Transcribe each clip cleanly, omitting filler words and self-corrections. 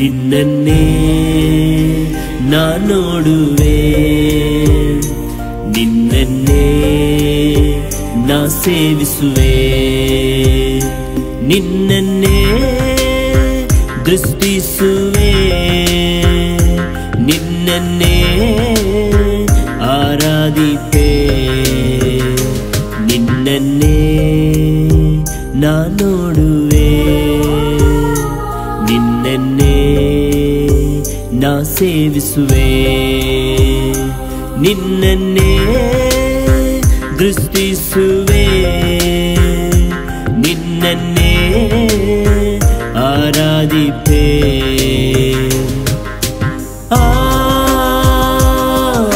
ನಿನ್ನನ್ನೇ ನಾ ನೋಡುವೆ, ನಿನ್ನನ್ನೇ ನಾ ಸೇವಿಸುವೆ, ನಿನ್ನನ್ನೇ ದೃಷ್ಟಿಸುವೆ, ನಿನ್ನನ್ನೇ ಆರಾಧಿಪೆ, ನಿನ್ನನ್ನೇ ನಾ ನೋಡುವೆ, ನಿನ್ನನ್ನೇ ನಾ ಸೇವಿಸುವೆ, ನಿನ್ನನ್ನೇ ದೃಷ್ಟಿಸುವೆ, ನಿನ್ನನ್ನೇ ಆರಾಧಿಪೆ.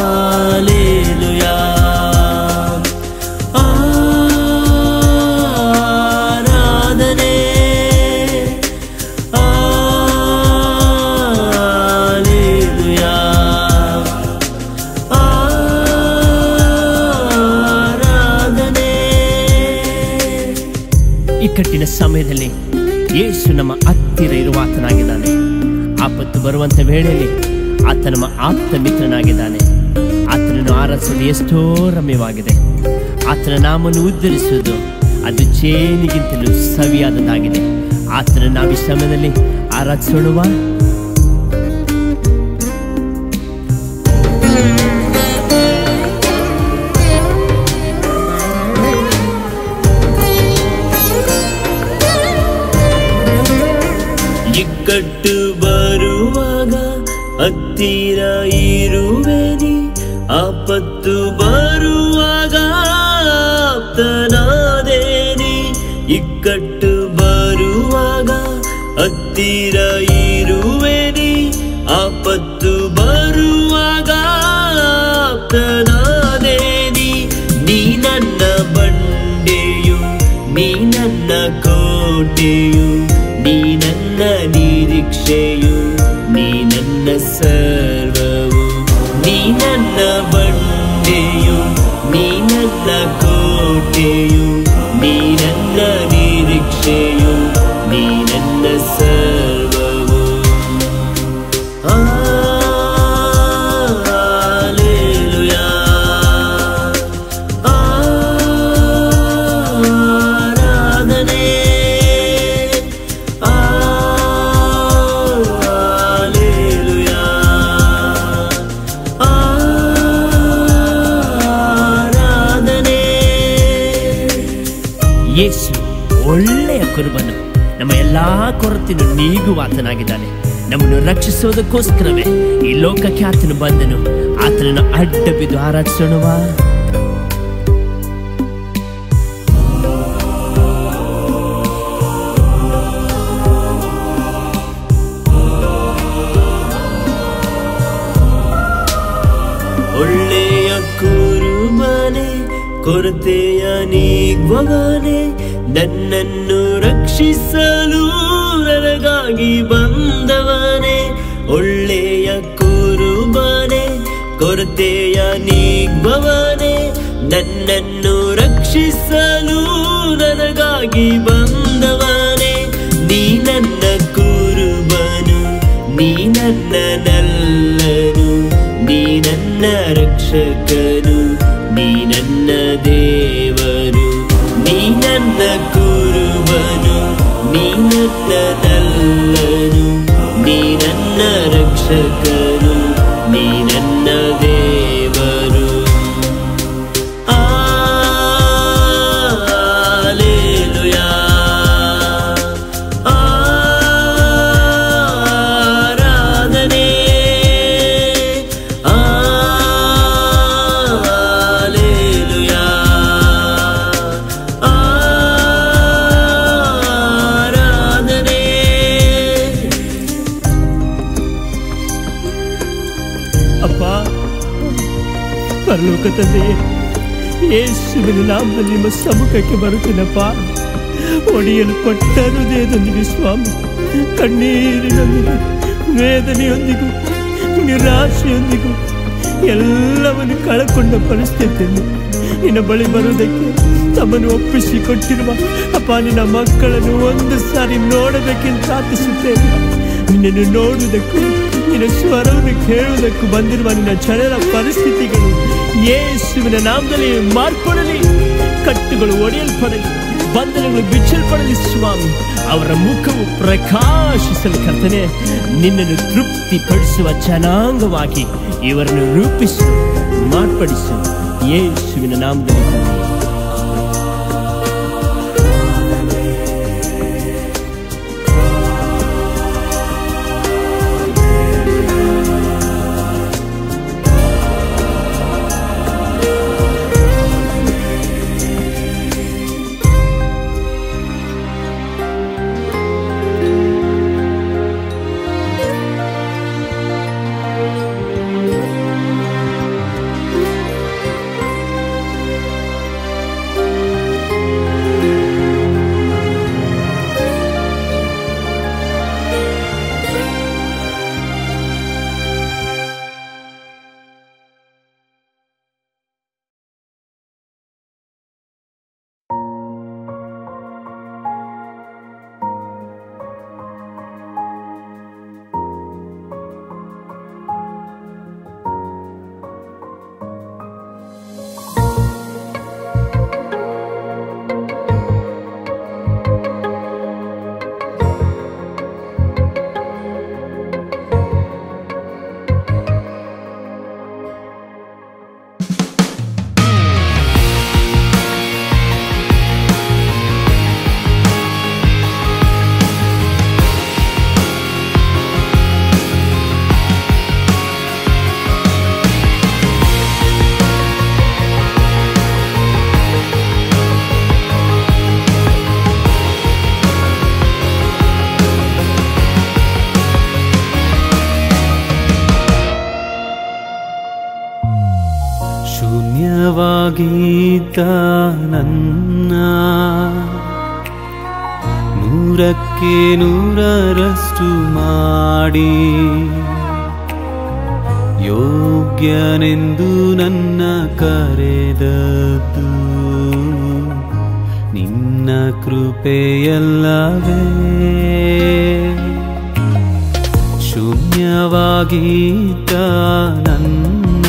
ಹಲ್ಲೆಲೂಯಾ, ಆರಾಧನೆ, ಹಲ್ಲೆಲೂಯಾ, ಆರಾಧನೆ. ಇಕ್ಕಟ್ಟಿನ ಸಮಯದಲ್ಲಿ ಯೇಸು ನಮ್ಮ ಹತ್ತಿರ ಇರುವ ಆತನಾಗಿದ್ದಾನೆ. ಆಪತ್ತು ಬರುವಂತ ವೇಳೆಯಲ್ಲಿ ಆತ ನಮ್ಮ ಆಪ್ತ ಮಿತ್ರನಾಗಿದ್ದಾನೆ. ಆತನನ್ನು ಆರಾಧಿಸಲು ಎಷ್ಟೋ ರಮ್ಯವಾಗಿದೆ. ಆತನ ನಾಮವನ್ನು ಉದ್ಧರಿಸುವುದು ಅದು ಜೇನಿಗಿಂತಲೂ ಸವಿಯಾದದ್ದಾಗಿದೆ. ಆತನ ನಾವು ಈ ಸಮಯದಲ್ಲಿ ಆರಾಧಿಸೋಣವಾ? ಇಕ್ಕಟ್ಟು ಬರುವಾಗ ಹತ್ತಿರ ಇರುವೆನಿ, ಆಪತ್ತು ಬರುವಾಗ ಆಪ್ತನಾದೇನಿ. ಇಕ್ಕಟ್ಟು ಬರುವಾಗ ಹತ್ತಿರ ಇರುವೆನಿ, ಆಪತ್ತು ಬರುವಾಗ ಆಪ್ತನಾದೇನಿ. ನೀ ನನ್ನ ಬಂಡೆಯು, ನೀ ನನ್ನ ಕೋಟೆಯು, ನೀ ನನ್ನ ನಿರೀಕ್ಷೆಯು, ನೀ ನನ್ನ ಸರ್ವವು. ನೀ ನನ್ನ ಬಂಡೆಯು, ನೀ ನನ್ನ ಕೋಟೆಯು, ನೀ ನನ್ನ ನಿರೀಕ್ಷೆಯು, ನೀ ನನ್ನ ಸರ್ವವು. ಹಲ್ಲೆಲೂಯಾ, ಆರಾಧನೆ, ಹಲ್ಲೆಲೂಯಾ, ಆರಾಧನೆ. ಯೇಸು ಒಳ್ಳೆಯ ಕುರುಬನು, ನಮ್ಮ ಎಲ್ಲಾ ಕೊರತೆಯನ್ನು ನೀಗುವ ಆತನಾಗಿದ್ದಾನೆ. ನಮ್ಮನ್ನು ರಕ್ಷಿಸೋದಕ್ಕೋಸ್ಕರವೇ ಈ ಲೋಕಕ್ಕೆ ಆತನು ಬಂದನು. ಆತನನ್ನು ಅಡ್ಡ ಬಿದ್ದು ಆರಾಧಿಸೋಣವಾ? ಒಳ್ಳೆಯ ಕುರುಬನೇ, ಕೊರತೆಯ ನೀಗುವವನೇ, ನನ್ನನ್ನು ರಕ್ಷಿಸಲು ನನಗಾಗಿ ಬಂದವನೇ. ಒಳ್ಳೆಯ ಕುರುಬನೇ, ಕೊರತೆಯ ನೀಗುವವನೇ, ನನ್ನನ್ನು ರಕ್ಷಿಸಲು ನನಗಾಗಿ ಬಂದವನೇ. ನೀ ನನ್ನ ಕುರುಬನು, ನೀ ನನ್ನ ನಲ್ಲನು, ನೀ ನನ್ನ ರಕ್ಷಕನು, ನೀ ನನ್ನ ದೇವರು. ನೀ ನನ್ನ ಕುರುಬನು, ನೀ ನನ್ನ ನಲ್ಲನು, ನೀ ನನ್ನ ರಕ್ಷಕನು, ನೀ ನನ್ನ ದೇವರು. ಹಲ್ಲೆಲೂಯಾ, ಆರಾಧನೆ, ಹಲ್ಲೆಲೂಯಾ, ಆರಾಧನೆ. ಅಪ್ಪ, ಪರಲೋಕ ತಂದೆಯೇ, ಯೇಸುವಿನ ನಾಮದಲ್ಲಿ ನಿಮ್ಮ ಸಮ್ಮುಖಕ್ಕೆ ಬರುತ್ತೇನಪ್ಪ. ಒಡೆಯಲು ಕೊಟ್ಟ ಹೃದಯದೊಂದಿಗೆ ಸ್ವಾಮಿ, ಕಣ್ಣೀರಿನೊಂದಿಗೆ, ವೇದನೆಯೊಂದಿಗೂ, ನಿರಾಶೆಯೊಂದಿಗೂ, ಎಲ್ಲವನ್ನು ಕಳಕೊಂಡ ಪರಿಸ್ಥಿತಿಯಲ್ಲಿ ನಿನ್ನ ಬಳಿ ಬರುವುದಕ್ಕೆ ತಮ್ಮನ್ನು ಒಪ್ಪಿಸಿಕೊಟ್ಟಿರುವ ಅಪ್ಪ, ನಿನ್ನ ಮಕ್ಕಳನ್ನು ಒಂದು ಸಾರಿ ನೋಡಬೇಕೆಂದು ಪ್ರಾರ್ಥಿಸುತ್ತೇನೆ. ನಿನ್ನನ್ನು ನೋಡುವುದಕ್ಕೂ ನಿನ್ನ ಸ್ವರವನ್ನು ಕೇಳುವುದಕ್ಕೂ ಬಂದಿರುವ ನಿನ್ನ ಜನರ ಪರಿಸ್ಥಿತಿಗಳು ಯೇಸುವಿನ ನಾಮದಲ್ಲಿ ಮಾರ್ಪಡಲಿ. ಕಟ್ಟುಗಳು ಒಡೆಯಲ್ಪಡಲಿ, ಬಂಧನಗಳು ಬಿಚ್ಚಲ್ಪಡಲಿ ಸ್ವಾಮಿ. ಅವರ ಮುಖವು ಪ್ರಕಾಶಿಸಲು ಕರ್ತನೆ, ನಿನ್ನನ್ನು ತೃಪ್ತಿಪಡಿಸುವ ಜನಾಂಗವಾಗಿ ಇವರನ್ನು ರೂಪಿಸು, ಮಾರ್ಪಡಿಸು ಯೇಸುವಿನ ನಾಮದಲ್ಲಿ. ಶೂನ್ಯವಾಗಿದ್ದ ನನ್ನ ನೂರಕ್ಕೆ ನೂರರಷ್ಟು ಮಾಡಿ ಯೋಗ್ಯನೆಂದು ನನ್ನ ಕರೆದದ್ದು ನಿನ್ನ ಕೃಪೆಯಲ್ಲವೇ. ಶೂನ್ಯವಾಗಿದ್ದ ನನ್ನ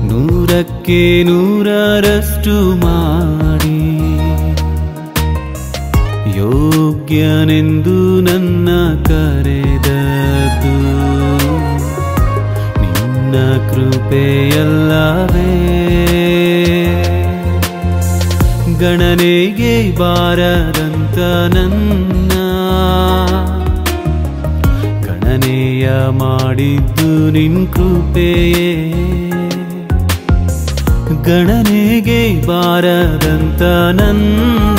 ನೂರಕ್ಕೆ ನೂರರಷ್ಟು ಮಾಡಿ ಯೋಗ್ಯನೆಂದು ನನ್ನ ಕರೆದದ್ದು ನಿನ್ನ ಕೃಪೆಯಲ್ಲವೇ. ಗಣನೆಗೆ ಬಾರದಂತ ನನ್ನ ಗಣನೆಯ ಮಾಡಿದ್ದು ನಿನ್ನ ಕೃಪೆಯೇ. ಗಣನೆಗೆ ಬಾರದಂತ ನನ್ನ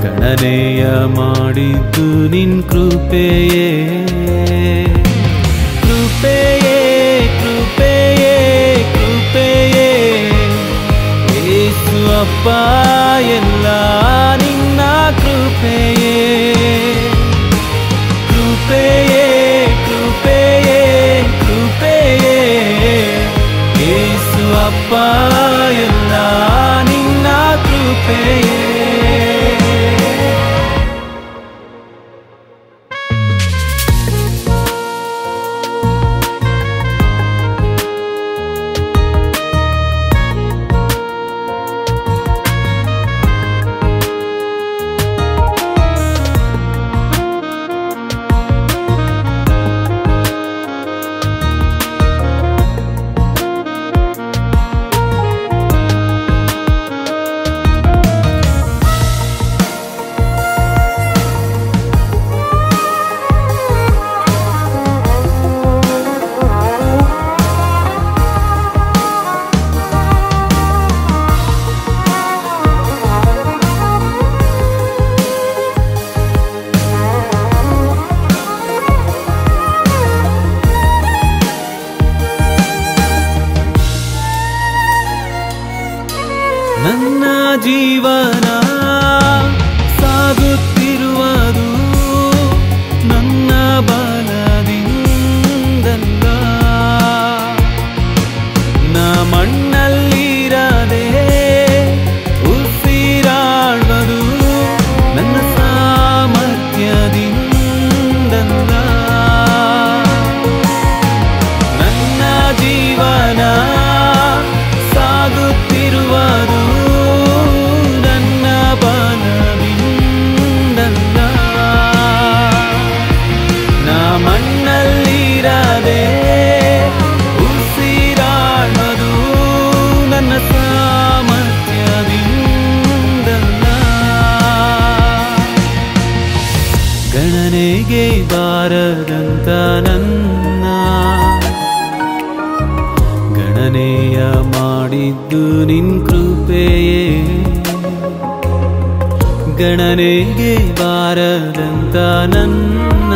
ಗಣನೆಯ ಮಾಡಿದ್ದು ನಿನ್ನ ಕೃಪೆಯೇ. ಕೃಪೆಯೇ ಕೃಪೆಯೇ ಕೃಪೆಯೇ ಯೇಸು ಅಪ್ಪ, ಎಲ್ಲ ನಿನ್ನ ಕೃಪೆಯೇ. ಕೃಪೆಯೇ ಕೃಪೆಯೇ ಕೃಪೆಯೇ ಯೇಸು ಅಪ್ಪ, ಎಲ್ಲ ನಿನ್ನ ಕೃಪೆಯೇ. ನನ್ನ ಜೀವನ ಸಾಗುತ್ತಿರುವುದು ನನ್ನ ಬಲದಿಂದಲ್ಲ, ನಾ ಮಣ್ಣಲ್ಲಿರದೆ ಉಸಿರಾಡುವುದು ನನ್ನ ಗಣನೆಯ ಮಾಡಿದ್ದು ನಿನ್ ಕೃಪೆಯೇ, ಗಣನೆಗೆ ಬಾರದಂತ ನನ್ನ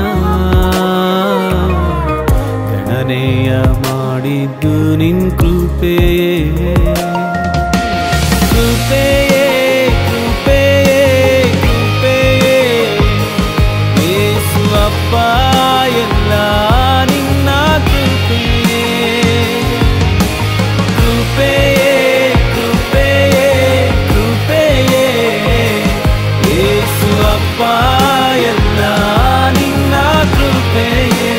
ಗಣನೆಯ ಮಾಡಿದ್ದು ನಿನ್ ಕೃಪೆಯೇ, ಕೃಪೆಯೇ ಕೃಪೆಯೇ ಕೃಪೆಯೇ ಯೇಸು ಅಪ್ಪ ಎಲ್ಲ ನಿನ್ನ ಕೃಪೆಯೇ, ಕೃಪೆಯೇ ಕೃಪೆಯೇ ಕೃಪೆಯೇ ಯೇಸು ಅಪ್ಪ ಎಲ್ಲ ನಿನ್ನ ಕೃಪೆಯೇ.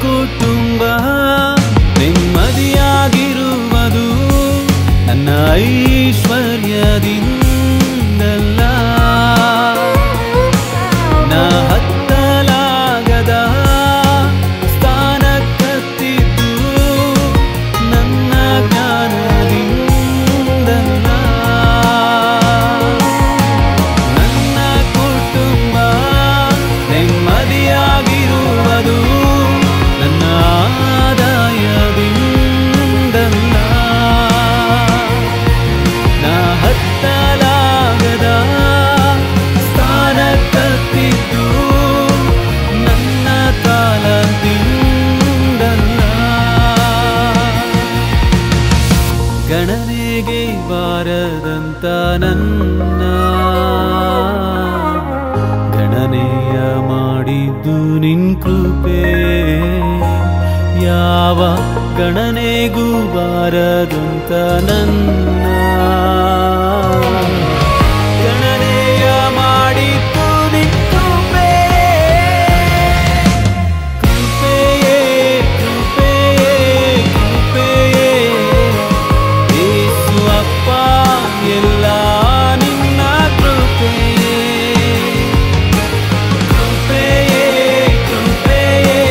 ಕುಟುಂಬ ನೆಮ್ಮದಿಯಾಗಿರುವುದು ನನ್ನ ಐಶ್ವರ್ಯದಿಂದಲ್ಲ, ನಾ ಹತ್ತಲಾಗದ ಸ್ಥಾನಕ್ಕತ್ತಿದ್ದು ನನ್ನ ಜ್ಞಾನದಿಂದಲ್ಲ, ನನ್ನ ಕುಟುಂಬ ನೆಮ್ಮದಿಯಾಗಿರುವುದು ನನ್ನ ಆದಾಯದಿಂದಲ್ಲ, ನಾ ಹತ್ತಲಾಗದ ಸ್ಥಾನಕ್ಕತ್ತಿದ್ದು ನನ್ನ ಕಾಲದಿಂದಲ್ಲ, ಗಣನೆಗೆ ಬಾರದಂತ ನನ್ನ ಗಣನೆಯ ಮಾಡಿದ್ದು ನಿನ್ ಕೃಪೆ, ಯಾವ ಗಣನೆಗೂ ಬಾರದಂತ ನನ್ನ ಗಣನೆಯ ಮಾಡಿದ್ದು ನಿನ್ ಕೃಪೆ, ಕೃಪೆಯೇ ಕೃಪೆಯೇ ಕೃಪೆಯೇ ಯೇಸು ಅಪ್ಪ ಎಲ್ಲ ನಿನ್ನ ಕೃಪೆಯೇ, ಕೃಪೆಯೇ ಕೃಪೆಯೇ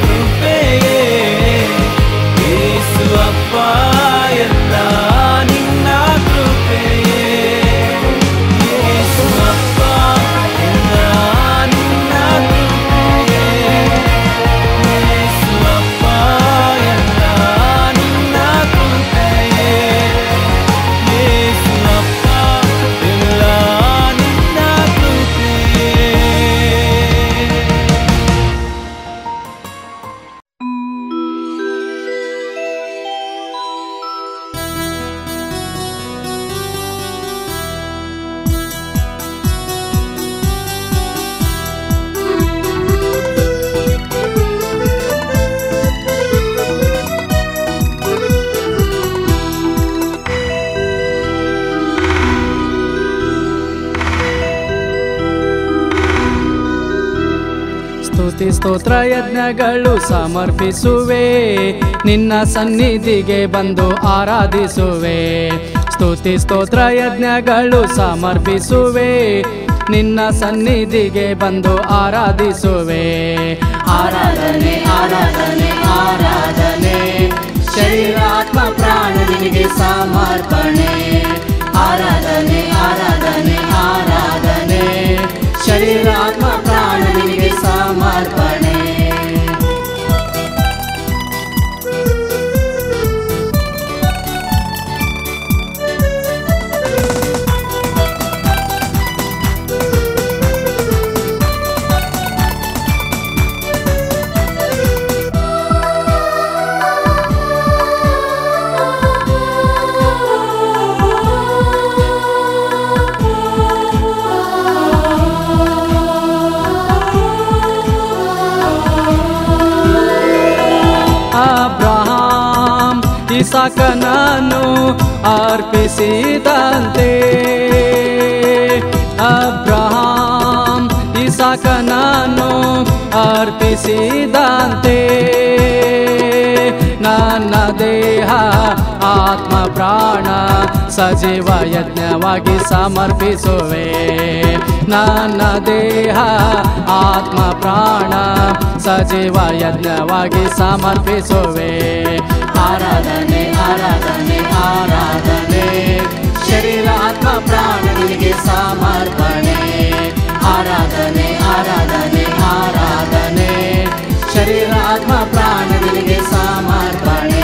ಕೃಪೆಯೇ ಯೇಸು ಅಪ್ಪ ಎಲ್ಲ ನಿನ್ನ ಕೃಪೆಯೇ, ಯೇಸು ಅಪ್ಪ ಎಲ್ಲ ನಿನ್ನ ಕೃಪೆಯೇ, ಯೇಸು ಅಪ್ಪ ಎಲ್ಲ ನಿನ್ನ ಕೃಪೆಯೇ, ಯೇಸು ಅಪ್ಪ ಎಲ್ಲ ನಿನ್ನ ಕೃಪೆಯೇ. ಸ್ತುತಿ ಸ್ತೋತ್ರ ಯಜ್ಞಗಳು ಸಮರ್ಪಿಸುವೆ, ನಿನ್ನ ಸನ್ನಿಧಿಗೆ ಬಂದು ಆರಾಧಿಸುವೆ. ಸ್ತುತಿ ಸ್ತೋತ್ರ ಯಜ್ಞಗಳು ಸಮರ್ಪಿಸುವೆ, ನಿನ್ನ ಸನ್ನಿಧಿಗೆ ಬಂದು ಆರಾಧಿಸುವೆ. ಆರಾಧನೆ ಆರಾಧನೆ ಆರಾಧನೆ, ಶರೀರಾತ್ಮ ಪ್ರಾಣ ನಿನಗೆ ಸಮರ್ಪಣೆ. ಆರಾಧನೆ ಆರಾಧನೆ ಆರಾಧನೆ, ಶರೀರಾತ್ಮ ಪ್ರಾಣ ನಿನಗೆ ಸಮರ್ಪಣೆ. ಇಸಾಕನನ್ನು ಅರ್ಪಿಸಿದಂತೆ ಅಬ್ರಹಾಂ ಇಸಾಕನನ್ನು ಅರ್ಪಿಸಿದಂತೆ ನನ್ನ ದೇಹ ಆತ್ಮ ಪ್ರಾಣ ಸಜೀವ ಯಜ್ಞವಾಗಿ ಸಮರ್ಪಿಸುವೆ ನನ್ನ ದೇಹ ಆತ್ಮ ಪ್ರಾಣ ಸಜೀವ ಯಜ್ಞವಾಗಿ ಸಮರ್ಪಿಸುವೆ ಆರಾಧನೆ ಆರಾಧನೆ ಆರಾಧನೆ ಶರೀರ ಆತ್ಮ ಪ್ರಾಣ ನಿನಗೆ ಸಮರ್ಪಣೆ ಆರಾಧನೆ ಆರಾಧನೆ ಆರಾಧನೆ ಶರೀರ ಆತ್ಮ ಪ್ರಾಣ ನಿನಗೆ ಸಮರ್ಪಣೆ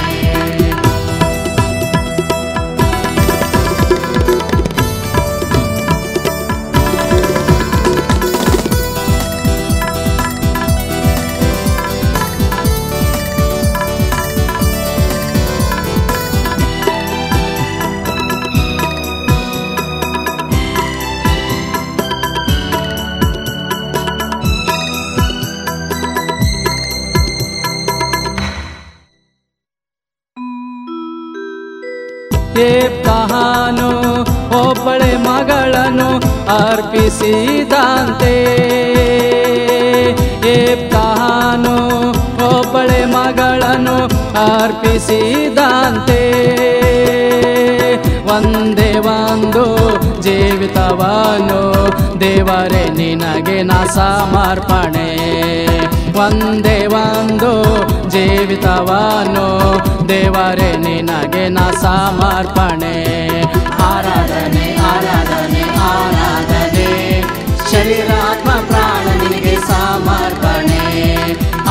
ಯೆಫ್ತಾಹನು ಒಬ್ಬಳೆ ಮಗಳನ್ನು ಅರ್ಪಿಸಿದಂತೆ ಯೆಫ್ತಾಹನು ಒಬ್ಬಳೆ ಮಗಳನ್ನು ಅರ್ಪಿಸಿದಂತೆ ಒಂದೇ ಒಂದು ಜೀವಿತವನ್ನು ದೇವರೇ ನಿನಗೆ ನಾ ಸಮರ್ಪಣೆ ಒಂದೇ ಒಂದು ಜೀವಿತವನ್ನು ದೇವರೇ ನಿನಗೆ ನಾ ಸಮರ್ಪಣೆ ಆರಾಧನೆ ಆರಾಧನೆ ಆರಾಧನೆ ಶರೀರ ಆತ್ಮ ಪ್ರಾಣ ನಿನಗೆ ಸಮರ್ಪಣೆ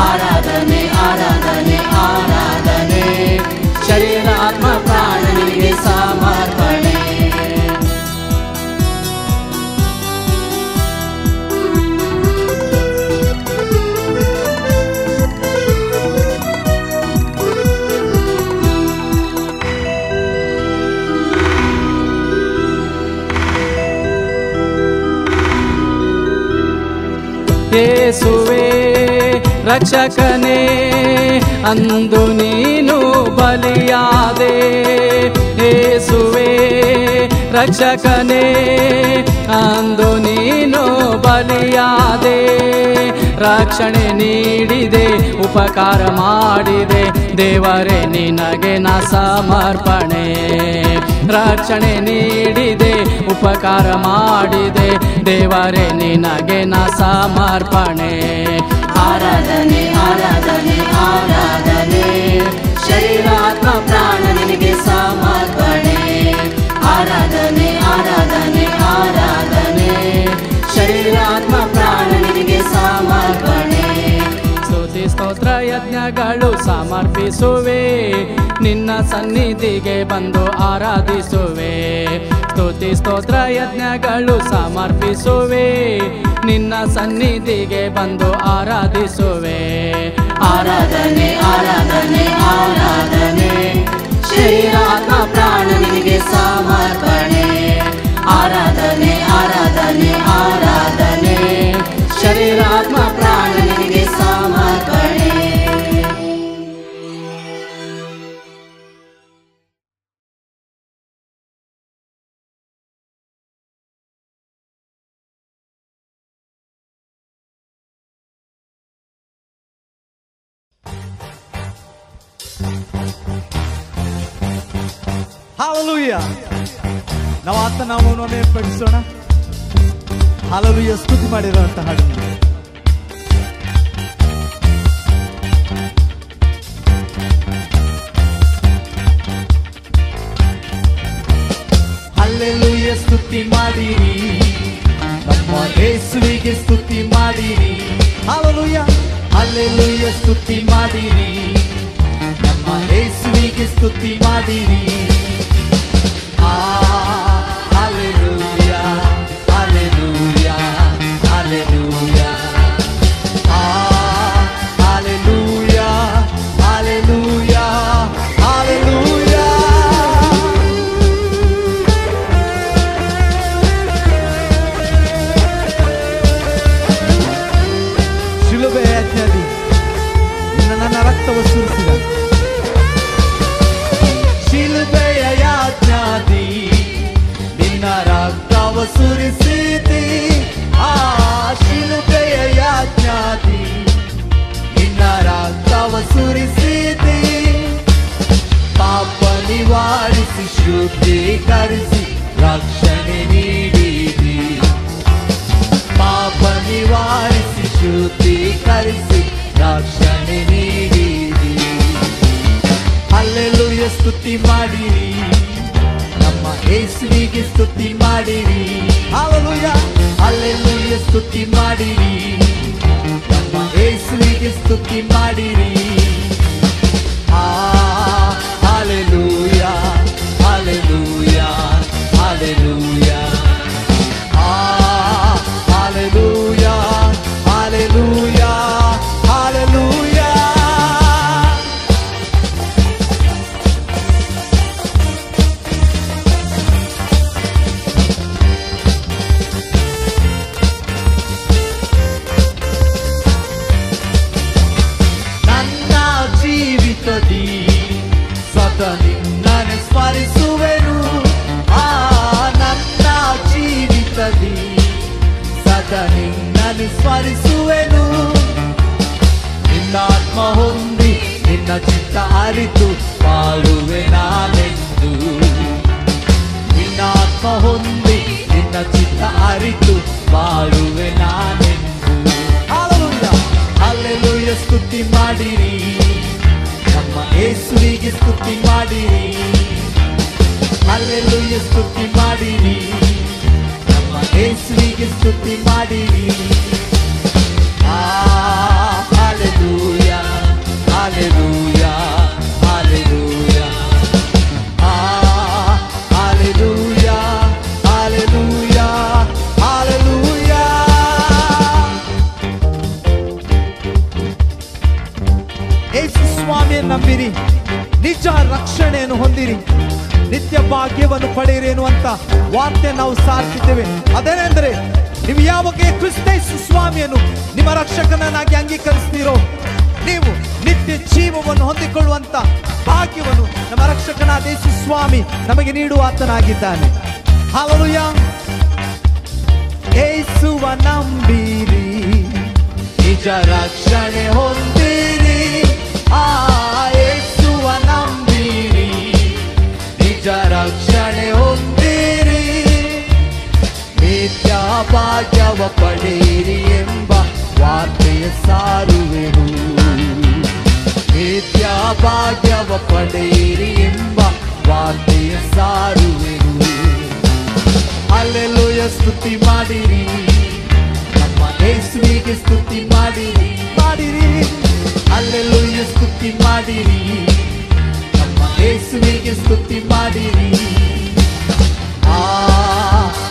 ಆರಾಧನೆ ಆರಾಧನೆ ಆರಾಧನೆ ಶರೀರ ಆತ್ಮ ಪ್ರಾಣ ನಿನಗೆ ಸಮರ್ಪಣೆ ಯೇಸುವೇ ರಕ್ಷಕನೇ ಅಂದು ನೀನು ಬಲಿಯಾದೆ ಯೇಸುವೇ ರಕ್ಷಕನೇ ಅಂದು ನೀನು ಬಲಿಯಾದೆ ರಕ್ಷಣೆ ನೀಡಿದೆ ಉಪಕಾರ ಮಾಡಿದೆ ದೇವರೇ ನಿನಗೆ ನಾ ಸಮರ್ಪಣೆ ರಕ್ಷಣೆ ನೀಡಿದೆ ಉಪಕಾರ ಮಾಡಿದೆ ದೇವರೇ ನಿನಗೆ ನಾ ಸಮರ್ಪಣೆ ಆರಾಧನೆ ಆರಾಧನೆ ಆರಾಧನೆ ಶರೀರ ಆತ್ಮ ಪ್ರಾಣ ನಿನಗೆ ಸಮರ್ಪಣೆ ಆರಾಧನೆ ಆರಾಧನೆ ಆರಾಧನೆ ಶರೀರ ಆತ್ಮ ಪ್ರಾಣ ನಿನಗೆ ಸಮರ್ಪಣೆ ಸ್ತುತಿ ಸ್ತೋತ್ರ ಯಜ್ಞಗಳು ಸಮರ್ಪಿಸುವೆ ನಿನ್ನ ಸನ್ನಿಧಿಗೆ ಬಂದು ಆರಾಧಿಸುವೆ ಸ್ತುತಿ ಸ್ತೋತ್ರ ಯಜ್ಞಗಳು ಸಮರ್ಪಿಸುವೆ ನಿನ್ನ ಸನ್ನಿಧಿಗೆ ಬಂದು ಆರಾಧಿಸುವೆ ಆರಾಧನೆ ಆರಾಧನೆ ಆರಾಧನೆ ಶರೀರ ಆತ್ಮ ಪ್ರಾಣ ನಿನಗೆ ಸಮರ್ಪಣೆ ಆರಾಧನೆ ಆರಾಧನೆ ಆರಾಧನೆ ಶರೀರ ಆತ್ಮ ಪ್ರಾಣ ನಿನಗೆ ಸಮರ್ಪಣೆ Hallelujah. ನಾವು ಆತ ನಾಮವನ್ನು ಏರ್ಪಡಿಸೋಣ. Hallelujah ಸ್ತುತಿ ಮಾಡಿರುವಂತಹ ಹಾಡು. Hallelujah ಸ್ತುತಿ ಮಾಡಿರಿ ನಮ್ಮ ಯೇಸುವಿಗೆ ಸ್ತುತಿ ಮಾಡಿರಿ. Hallelujah Hallelujah ಸ್ತುತಿ ಮಾಡಿರಿ ನಮ್ಮ ಯೇಸುವಿಗೆ ಸ್ತುತಿ ಮಾಡಿರಿ. Hallelujah, hallelujah, hallelujah. Hallelujah, hallelujah, hallelujah. ಶಿಲುಬೆ ಯಜ್ಞದಿ ಇನ್ನು ನನ್ನ ರಕ್ತವು ಸುರಿಸಿದ ನಿವಾರಿಸಿ ಶುದ್ಧೀಕರಿಸಿ ರಕ್ಷಣೆ ನೀಡಿರಿ. ಪಾಪ ನಿವಾರಿಸಿ ಶುದ್ಧೀಕರಿಸಿ ರಕ್ಷಣೆ ನೀಡಿರಿ. ಹಲ್ಲೆಲೂಯ ಸ್ತುತಿ ಮಾಡಿರಿ, ನಮ್ಮ ಯೇಸುವಿಗೆ ಸ್ತುತಿ ಮಾಡಿರಿ. ಹಲ್ಲೆಲೂಯ ಹಲ್ಲೆಲೂಯ ಸ್ತುತಿ ಮಾಡಿರಿ, ನಮ್ಮ ಯೇಸುವಿಗೆ ಸ್ತುತಿ ಮಾಡಿರಿ. Hallelujah hallelujah hallelujah hallelujah hallelujah hallelujah. ನನ್ನ ಜೀವಿತದಿ ಸದಾ ನಿನ್ನನ್ನು ಸ್ಮರಿಸುವೆನು. ನನ್ನ ಜೀವಿತದಿ ಸದಾ ನಿನ್ನನ್ನು ಸ್ಮರಿಸುವೆನು. ನಿನ್ನಾತ್ಮ ಹೊಂದಿ ನಿನ್ನ ಚಿತ್ತ ಅರಿತು ಬಾಳುವೆ ನಾನೆಂದು. ನಿನ್ನಾತ್ಮ ಹೊಂದಿ ನಿನ್ನ ಚಿತ್ತ ಅರಿತು ಬಾಳುವೆ ನಾನೆಂದು. ಹಲ್ಲೆಲೂಯ ಹಲ್ಲೆಲೂಯ ಸ್ತುತಿ ಮಾಡಿರಿ, ನಮ್ಮ ಯೇಸುವಿಗೆ ಸ್ತುತಿ ಮಾಡಿರಿ. ಹಲ್ಲೆಲೂಯ ಸ್ತುತಿ ಮಾಡಿರಿ, ನಮ್ಮ ಯೇಸುವಿಗೆ ಸ್ತುತಿ ಮಾಡಿರಿ. Hallelujah hallelujah hallelujah hallelujah hallelujah hallelujah. Yesu ಸ್ವಾಮಿಯನ್ನು ನಂಬಿರಿ, ನಿಜ ರಕ್ಷಣೆಯನ್ನು ಹೊಂದಿರಿ, ನಿತ್ಯ ಭಾಗ್ಯವನ್ನು ಪಡೆಯಿರಿ ಎನ್ನುವಂತ ವಾರ್ತೆ ನಾವು ಸಾರ್ತಿದ್ದೇವೆ. ಅದೇನೆಂದರೆ, ನೀವು ಯಾವಾಗ ಕ್ರಿಸ್ತೇಸು ಸ್ವಾಮಿಯನ್ನು ನಿಮ್ಮ ರಕ್ಷಕನನ್ನಾಗಿ ಅಂಗೀಕರಿಸ್ತೀರೋ, ನೀವು ನಿತ್ಯ ಜೀವವನ್ನು ಹೊಂದಿಕೊಳ್ಳುವಂತ ಭಾಗ್ಯವನ್ನು ನಮ್ಮ ರಕ್ಷಕನಾದ ಯೇಸು ಸ್ವಾಮಿ ನಮಗೆ ನೀಡುವ ಆತನಾಗಿದ್ದಾನೆ. ಹಲ್ಲೆಲೂಯಾ. ಯೇಸುವ ನಂಬಿರಿ, ನಿಜ ರಕ್ಷಣೆ ಹೊಂದಿರಿ. ಯೇಸುವ ನಂಬಿರಿ, ನಿಜ ರಕ್ಷಣೆ ಹೊಂದಿರಿ. ನಿತ್ಯ ಭಾಗ್ಯವ ಪಡೆಯಿರಿ ಎಂಬ ವಾರ್ತೆಯ ಸಾರುವೆನು. ನಿತ್ಯ ಭಾಗ್ಯವ ಪಡೆಯಿರಿ ಎಂಬ ವಾರ್ತೆಯ ಸಾರುವೆನು. ಹಲ್ಲೆಲೂಯ ಸ್ತುತಿ ಮಾಡಿರಿ, ನಮ್ಮ ಯೇಸುವಿಗೆ ಸ್ತುತಿ ಮಾಡಿರಿ ಮಾಡಿರಿ. ಹಲ್ಲೆಲೂಯ ಸ್ತುತಿ ಮಾಡಿರಿ, ನಮ್ಮ ಯೇಸುವಿಗೆ ಸ್ತುತಿ ಮಾಡಿರಿ.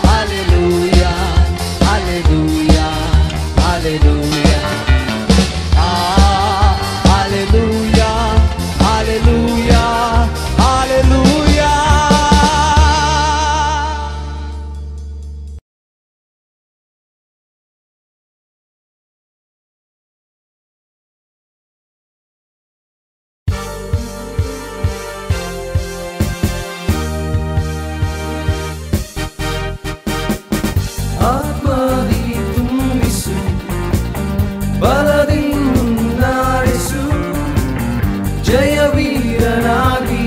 Hallelujah hallelujah hallelujah hallelujah hallelujah hallelujah. ಆತ್ಮದಿ ತುಂಬಿಸು, ಬಲದಿ ಮುನ್ನಡೆಸು, ಜಯವೀರನಾಗಿ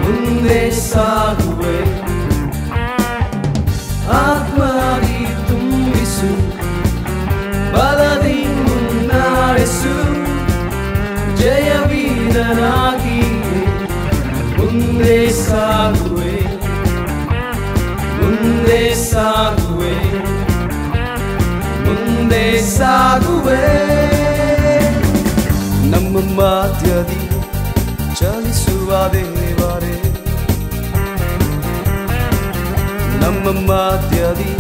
ಮುಂದೆ ಸಾಗುವೆ. ಆತ್ಮದಿ ತುಂಬಿಸು, ಬಲದಿ ಮುನ್ನಡೆಸು, ಜಯವೀರನಾಗಿ ಮುಂದೆ ಸಾಗುವೆ. ಮುಂದೆ ಸಾಗುವೆ, ಮುಂದೆ ಸಾಗುವೆ. ನಮ್ಮ ಮಧ್ಯದಿ ಚಲಿಸುವ ದೇವರೇ, ನಮ್ಮ ಮಧ್ಯದಿ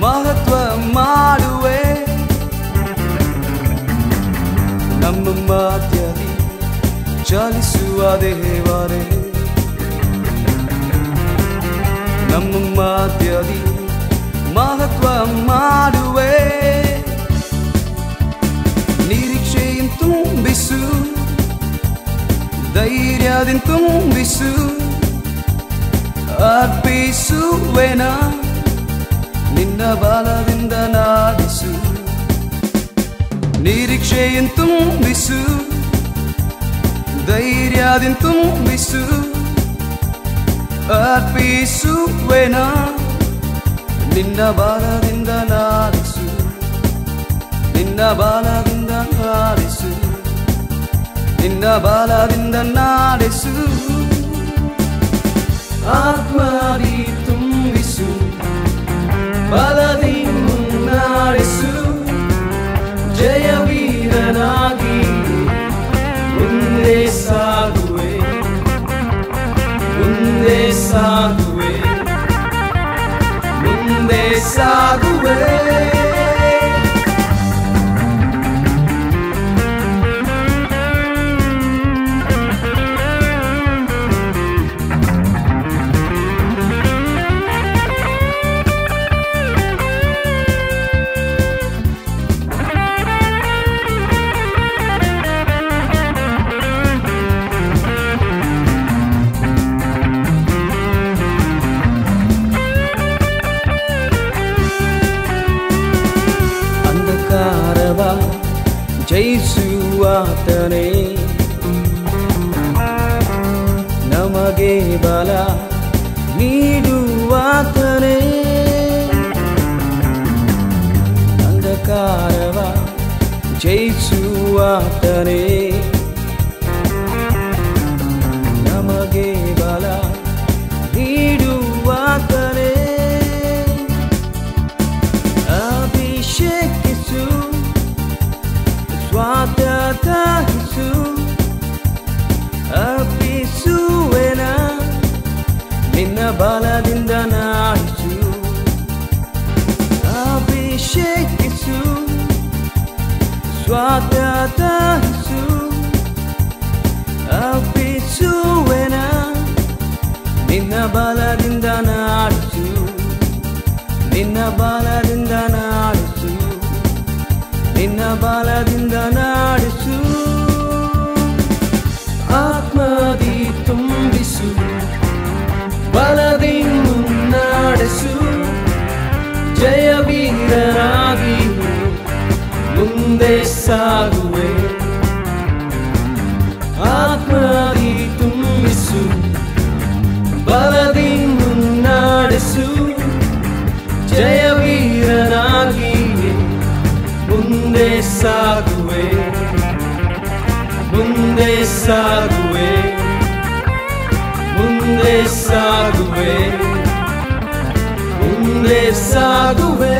ಮಹತ್ವ ಮಾಡುವೆ. ನಮ್ಮ ಮಧ್ಯದಿ ಚಲಿಸುವ ದೇವರೇ, ನಮ್ಮ ಮಧ್ಯದಿ ಮಹತ್ವ ಮಾಡುವೆ. ನಿರೀಕ್ಷೆಯನ್ನು ತುಂಬಿಸು, ಧೈರ್ಯದಿಂದ ತುಂಬಿಸು, ಅರ್ಪಿಸುವೆನ ನಿನ್ನ ಬಲದಿಂದ ನಾಡಿಸು. ನಿರೀಕ್ಷೆಯನ್ನು ತುಂಬಿಸು, ಧೈರ್ಯದಿಂದ ತುಂಬಿಸು, ಅರ್ಪಿಸುವೆನ ನಿನ್ನ ಬಾಲದಿಂದ ನಾರಿಸು, ನಿನ್ನ ಬಾಲದಿಂದ ನಾರಿಸು, ನಿನ್ನ ಬಾಲದಿಂದ ನಾರಿಸು. ಆತ್ಮದಿ ತುಂಬಿಸು, ಬಲದಿ ಮುನ್ನಡೆಸು, ಜಯವೀರನಾಗಿ ಮುಂದೆ ಸಾಗುವೆ, ಮುಂದೆ ಸಾಗುವೆ, ಮುಂದೆ ಸಾಗುವೆ. ಜಯಿಸುವಾತನೇ ನಮಗೆ ಬಲ ನೀಡುವಾತನೇ, ಅಂಧಕಾರವ ಜಯಿಸುವಾತನೇ ನಮಗೆ ಬಲ ನೀಡುವಾತನೇ. ಅಭಿಷೇಕಿಸು, ಸ್ವಾತಂತ್ರಿಸು, ಅರ್ಪಿಸುವೆನ ನಿನ್ನ ಬಲದಿಂದ ನಾಡಿಸು. ಅಭಿಷೇಕಿಸು, ಸ್ವಾತಂತ್ರಿಸು, ಅರ್ಪಿಸುವೆನ ನಿನ್ನ ಬಲದಿಂದ ನಾಡಿಸು, ನಿನ್ನ ಬಲದಿಂದ ನಾಡಿಸು, ನಿನ್ನ ಬಲದಿಂದ ನಾಡಿಸು. ಆತ್ಮದಿ ತುಂಬಿಸು, ಬಲದಿ ಮುನ್ನಡೆಸು, ಜಯವೀರನಾಗಿ ಮುಂದೆ ಸಾಗುವೆ. ಆತ್ಮದಿ ತುಂಬಿಸು, ಬಲದಿ ಮುನ್ನಡೆಸು, ಜಯವೀರನಾಗಿ ಮುಂದೆ ಸಾಗುವೆ, ಮುಂದೆ ಸಾಗುವೆ, ಮುಂದೆ ಸಾಗುವೆ, ಮುಂದೆ ಸಾಗುವೆ.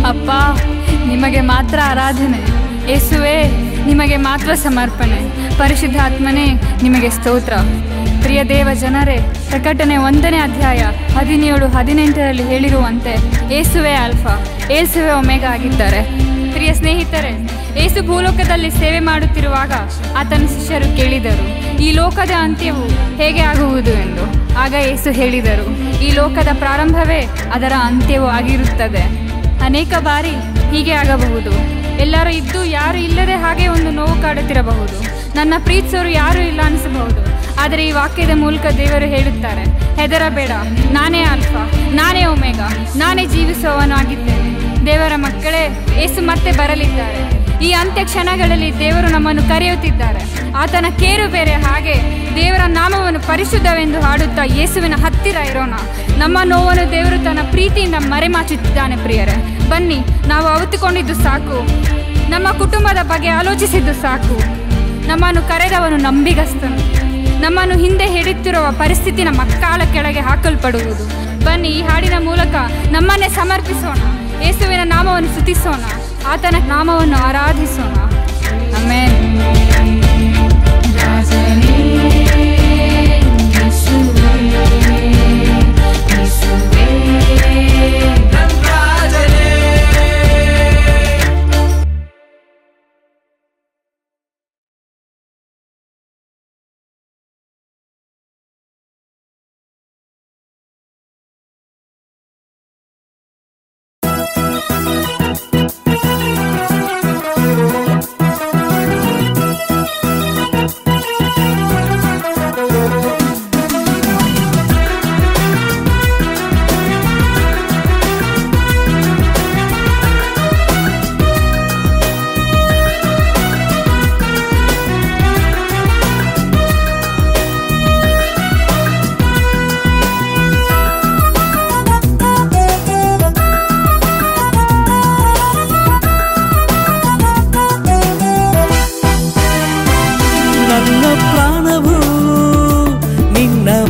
ಅಪ್ಪ, ನಿಮಗೆ ಮಾತ್ರ ಆರಾಧನೆ. ಯೇಸುವೆ, ನಿಮಗೆ ಮಾತ್ರ ಸಮರ್ಪಣೆ. ಪರಿಶುದ್ಧಾತ್ಮನೇ, ನಿಮಗೆ ಸ್ತೋತ್ರ. ಪ್ರಿಯ ದೇವ ಜನರೇ, ಪ್ರಕಟಣೆ 1ನೇ ಅಧ್ಯಾಯ 17-18 ಹೇಳಿರುವಂತೆ ಯೇಸುವೆ ಆಲ್ಫಾ, ಯೇಸುವೆ ಒಮೆಗಾ ಆಗಿದ್ದಾರೆ. ಪ್ರಿಯ ಸ್ನೇಹಿತರೆ, ಯೇಸು ಭೂಲೋಕದಲ್ಲಿ ಸೇವೆ ಮಾಡುತ್ತಿರುವಾಗ ಆತನ ಶಿಷ್ಯರು ಕೇಳಿದರು, ಈ ಲೋಕದ ಅಂತ್ಯವು ಹೇಗೆ ಆಗುವುದು ಎಂದು. ಆಗ ಯೇಸು ಹೇಳಿದರು, ಈ ಲೋಕದ ಪ್ರಾರಂಭವೇ ಅದರ ಅಂತ್ಯವೂ ಆಗಿರುತ್ತದೆ. ಅನೇಕ ಬಾರಿ ಹೀಗೆ ಆಗಬಹುದು. ಎಲ್ಲರೂ ಇದ್ದು ಯಾರು ಇಲ್ಲದೆ ಹಾಗೆ ಒಂದು ನೋವು ಕಾಡುತ್ತಿರಬಹುದು. ನನ್ನ ಪ್ರೀತಿಸೋರು ಯಾರೂ ಇಲ್ಲ ಅನಿಸಬಹುದು. ಆದರೆ ಈ ವಾಕ್ಯದ ಮೂಲಕ ದೇವರು ಹೇಳುತ್ತಾರೆ, ಹೆದರಬೇಡ, ನಾನೇ ಆಲ್ಫಾ, ನಾನೇ ಒಮೆಗಾ, ನಾನೇ ಜೀವಿಸುವವನು ಆಗಿದ್ದೇನೆ. ದೇವರ ಮಕ್ಕಳೇ, ಯೇಸು ಮತ್ತೆ ಬರಲಿದ್ದಾರೆ. ಈ ಅಂತ್ಯ ಕ್ಷಣಗಳಲ್ಲಿ ದೇವರು ನಮ್ಮನ್ನು ಕರೆಯುತ್ತಿದ್ದಾರೆ. ಆತನ ಕೇರು ಬೇರೆ. ಹಾಗೆ ದೇವರ ನಾಮವನ್ನು ಪರಿಶುದ್ಧವೆಂದು ಹಾಡುತ್ತಾ ಯೇಸುವಿನ ಹತ್ತಿರ ಇರೋಣ. ನಮ್ಮ ನೋವನ್ನು ದೇವರು ತನ್ನ ಪ್ರೀತಿಯಿಂದ ಮರೆಮಾಚುತ್ತಿದ್ದಾನೆ. ಪ್ರಿಯರೇ, ಬನ್ನಿ, ನಾವು ಅವಿತುಕೊಂಡಿದ್ದು ಸಾಕು. ನಮ್ಮ ಕುಟುಂಬದ ಬಗ್ಗೆ ಆಲೋಚಿಸಿದ್ದು ಸಾಕು. ನಮ್ಮನ್ನು ಕರೆದವನು ನಂಬಿಗಸ್ತನು. ನಮ್ಮನ್ನು ಹಿಂದೆ ಹಿಡಿಯುತ್ತಿರುವ ಪರಿಸ್ಥಿತಿ ನಮ್ಮ ಕಾಲ ಕೆಳಗೆ ಹಾಕಲ್ಪಡುವುದು. ಬನ್ನಿ, ಈ ಹಾಡಿನ ಮೂಲಕ ನಮ್ಮನ್ನೇ ಸಮರ್ಪಿಸೋಣ. ಯೇಸುವಿನ ನಾಮವನ್ನು ಸ್ತುತಿಸೋಣ. ಆತನ ನಾಮವನ್ನು ಆರಾಧಿಸೋಣ. ಆಮೆನ್.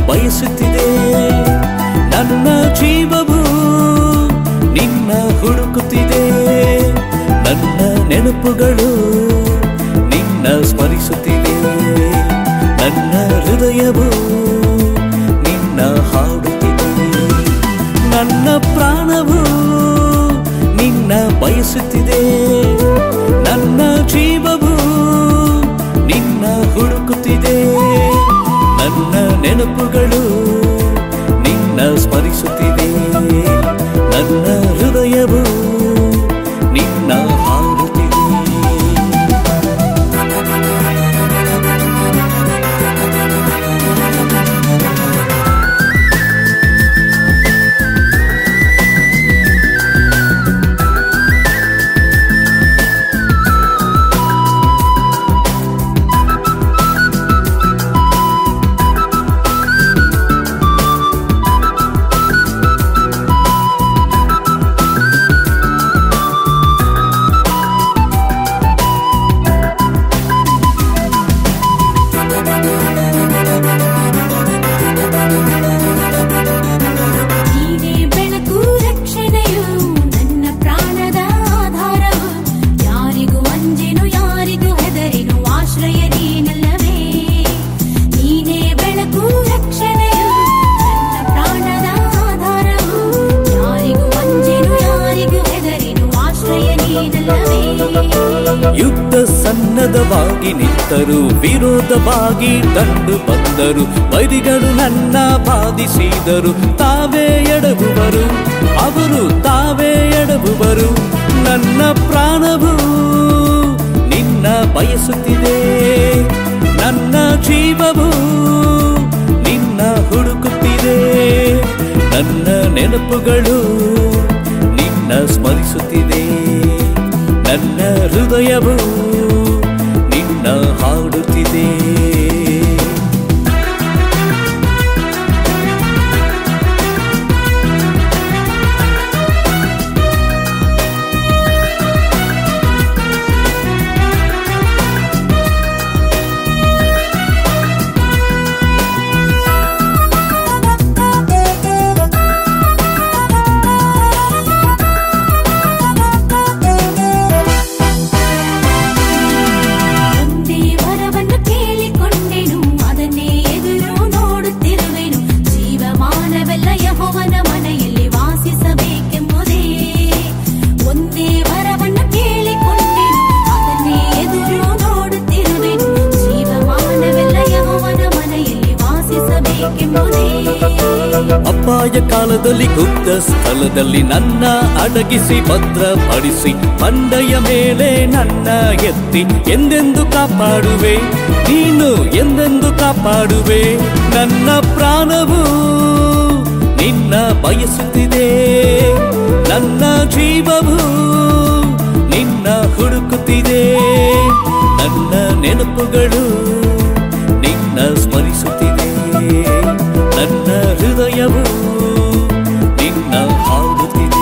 ಬಯಸುತ್ತಿದೆ, ನನ್ನ ಜೀವವು ನಿನ್ನ ಹುಡುಕುತ್ತಿದೆ. ನನ್ನ ನೆನಪುಗಳು ನಿನ್ನ ಸ್ಮರಿಸುತ್ತಿದೆ. ನನ್ನ ಹೃದಯವು ನಿನ್ನ ಹಾಡುತ್ತಿದೆ. ನನ್ನ ಪ್ರಾಣವು ನಿನ್ನ ಬಯಸುತ್ತಿದೆ. ನನ್ನ ಜೀವವು ನಿನ್ನ ಹುಡುಕುತ್ತಿದೆ. ನನ್ನ ನೆನಪುಗಳು ನಿನ್ನ ಸ್ಮರಿಸುತ್ತಿದೆ. ನನ್ನ ಹೃದಯವು ನಿನ್ನ ಹಾಡುತ್ತಿದೆ. ಯುದ್ಧ ಸನ್ನದ್ಧವಾಗಿ ನಿಂತರು, ವಿರೋಧವಾಗಿ ದಂಡು ಬಂದರು. ವೈರಿಗಳು ನನ್ನ ಬಾಧಿಸಿದರು, ತಾವೇ ಎಡವುವರು, ಅವರು ತಾವೇ ಎಡವುವರು. ನನ್ನ ಪ್ರಾಣವು ನಿನ್ನ ಬಯಸುತ್ತಿದೆ. ನನ್ನ ಜೀವವು ನಿನ್ನ ಹುಡುಕುತ್ತಿದೆ. ನನ್ನ ನೆನಪುಗಳು ನಿನ್ನ ಸ್ಮರಿಸುತ್ತಿದೆ. ನನ್ನ ಹೃದಯವು ನಿನ್ನ ಹಾಡುತ್ತಿದೆ. ಸ್ಥಳದಲ್ಲಿ ಗುಪ್ತ ಸ್ಥಳದಲ್ಲಿ ನನ್ನ ಅಡಗಿಸಿ ಭದ್ರಪಡಿಸಿ ಬಂಡೆಯ ಮೇಲೆ ನನ್ನ ಎತ್ತಿ ಎಂದೆಂದು ಕಾಪಾಡುವೆ, ನೀನು ಎಂದೆಂದು ಕಾಪಾಡುವೆ. ನನ್ನ ಪ್ರಾಣವು ನಿನ್ನ ಬಯಸುತ್ತಿದೆ, ನನ್ನ ಜೀವವು ನಿನ್ನ ಹುಡುಕುತ್ತಿದೆ. ನನ್ನ ನೆನಪುಗಳು ನಿನ್ನ ಸ್ಮರಿಸುತ್ತಿದೆ, ನನ್ನ ಹೃದಯವು ನಿನ್ನ ಹಾಡುತ್ತಿದೆ.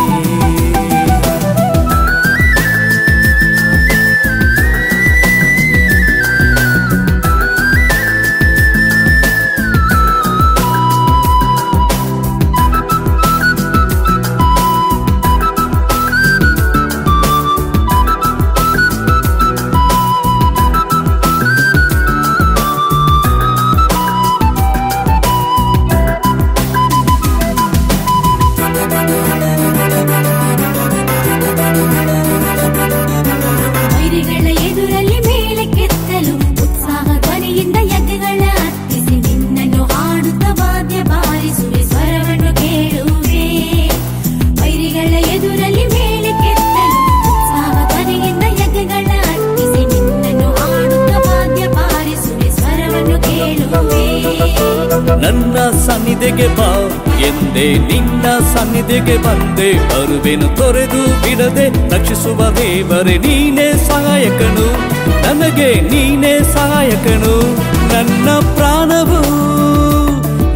ನನ್ನ ಸನ್ನಿಧಿಗೆ ಬಾ ಎಂದೇ ನಿನ್ನ ಸನ್ನಿಧಿಗೆ ಬಂದೆ, ಬರುವೆನು ತೊರೆದು ಬಿಡದೆ ರಕ್ಷಿಸುವ ದೇವರೇ ನೀನೇ ಸಹಾಯಕನು, ನನಗೆ ನೀನೇ ಸಹಾಯಕನು. ನನ್ನ ಪ್ರಾಣವು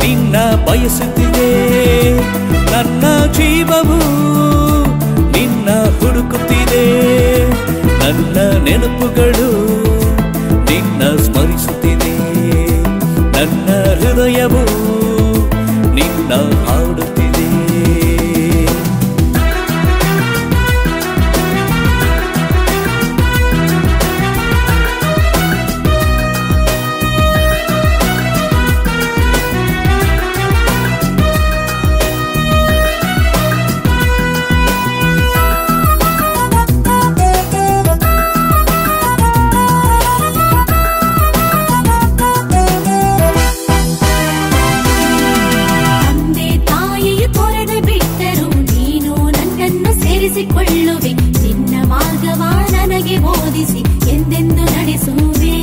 ನಿನ್ನ ಬಯಸುತ್ತಿದೆ, ನನ್ನ ಜೀವವು ನಿನ್ನ ಹುಡುಕುತ್ತಿದೆ. ನನ್ನ ನೆನಪುಗಳು ನಿನ್ನ ಸ್ಮರಿಸುತ್ತಿದೆ, ನನ್ನ ಹೃದಯವು ನಿನ್ನ ಹಾಡುತ್ತಿದೆ. ಕೊಳ್ಳುವೆ ನಿನ್ನ ಮಾರ್ಗವ ನನಗೆ ಬೋಧಿಸಿ ಎಂದೆಂದು ನಡೆಸುವೆ.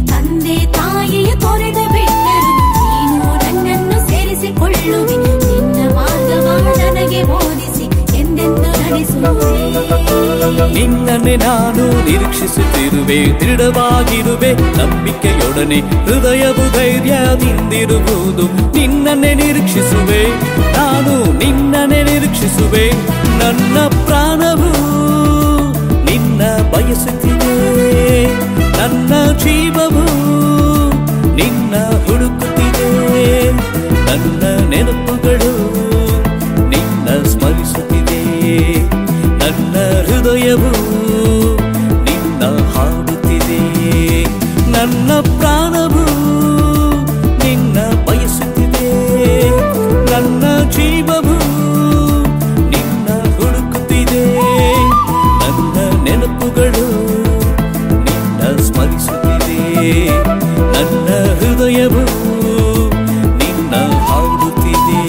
ತಂದೆ ತಾಯಿಯ ತೊರೆದು ಬಿಟ್ಟರು ನೀನು ನನ್ನನ್ನು ಸೇರಿಸಿಕೊಳ್ಳುವೆ, ನಿನ್ನ ಮಾರ್ಗವ ನನಗೆ ಬೋಧಿಸಿ ಎಂದೆಂದು ನಡೆಸುವೆ. ನಿನ್ನನ್ನೇ ನಾನು ನಿರೀಕ್ಷಿಸುತ್ತಿರುವೆ, ದೃಢವಾಗಿರುವೆ ನಂಬಿಕೆಯೊಡನೆ, ಹೃದಯವು ಧೈರ್ಯದಿಂದಿರುವುದು. ನಿನ್ನನ್ನೇ ನಿರೀಕ್ಷಿಸುವೆ, ನಾನು ನಿನ್ನನ್ನೇ ನಿರೀಕ್ಷಿಸುವೆ. ನನ್ನ ಪ್ರಾಣವು ನಿನ್ನ ಬಯಸುತ್ತಿದೆ, ನನ್ನ ಜೀವವು ನಿನ್ನ ಹುಡುಕುತ್ತಿದೆ. ನನ್ನ ನೆನಪುಗಳು ನಿನ್ನ ಸ್ಮರಿಸುತ್ತಿದೆ, ನನ್ನ ಹೃದಯವು ನಿನ್ನ ಹಾಡುತ್ತಿದೆ. ನನ್ನ ಪ್ರಾಣವು ನಿನ್ನ ಬಯಸುತ್ತಿದೆ, ನನ್ನ ಜೀವವು ನಿನ್ನ ಹುಡುಕುತ್ತಿದೆ. ನನ್ನ ನೆನಪುಗಳು ನಿನ್ನ ಸ್ಮರಿಸುತ್ತಿದೆ, ನನ್ನ ಹೃದಯವು ನಿನ್ನ ಹಾಡುತ್ತಿದೆ.